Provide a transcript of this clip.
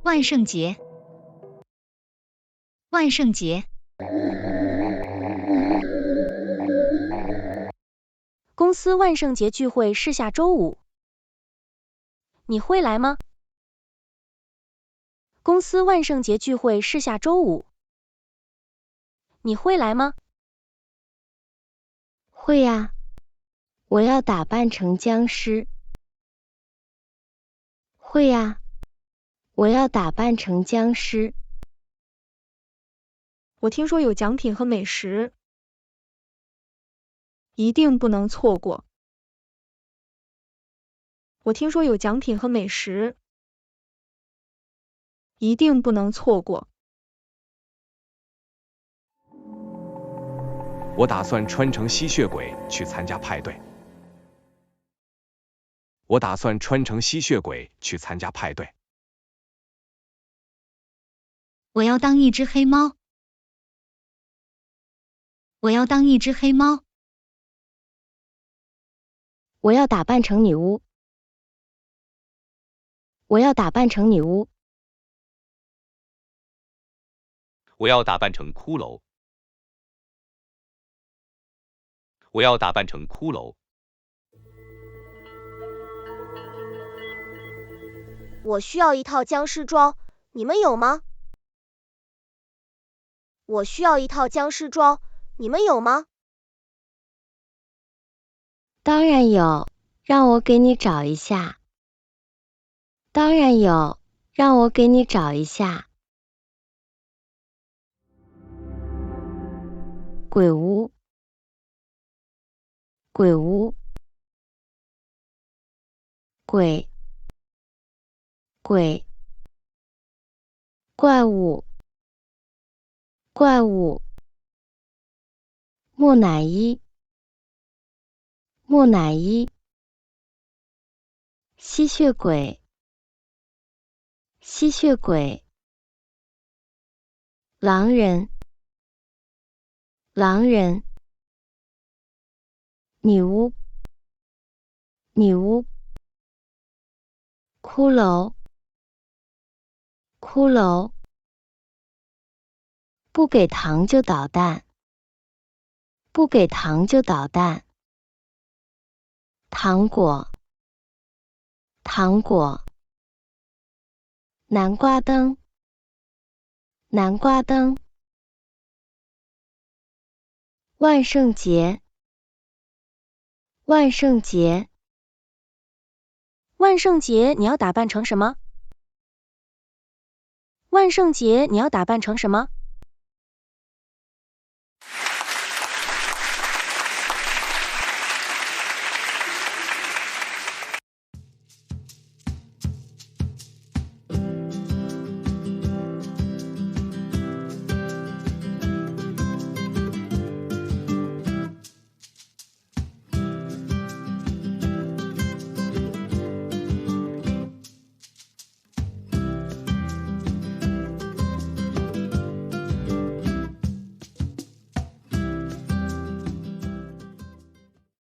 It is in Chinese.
万圣节，万圣节。公司万圣节聚会是下周五，你会来吗？公司万圣节聚会是下周五，你会来吗？会呀，我要打扮成僵尸。会呀，我要打扮成僵尸。我听说有奖品和美食，一定不能错过。我听说有奖品和美食，一定不能错过。我打算穿成吸血鬼去参加派对。我打算穿成吸血鬼去参加派对。我要当一只黑猫。我要当一只黑猫。我要打扮成女巫。我要打扮成女巫。我要打扮成骷髅。我要打扮成骷髅。我需要一套僵尸装，你们有吗？我需要一套僵尸装，你们有吗？当然有，让我给你找一下。当然有，让我给你找一下。鬼屋，鬼屋，鬼，鬼，怪物，怪物，木乃伊，木乃伊，吸血鬼，吸血鬼，狼人，狼人，女巫，女巫，骷髅，骷髅，不给糖就捣蛋，不给糖就捣蛋，糖果，糖果，南瓜灯，南瓜灯，万圣节，万圣节，万圣节你要打扮成什么？万圣节你要打扮成什么？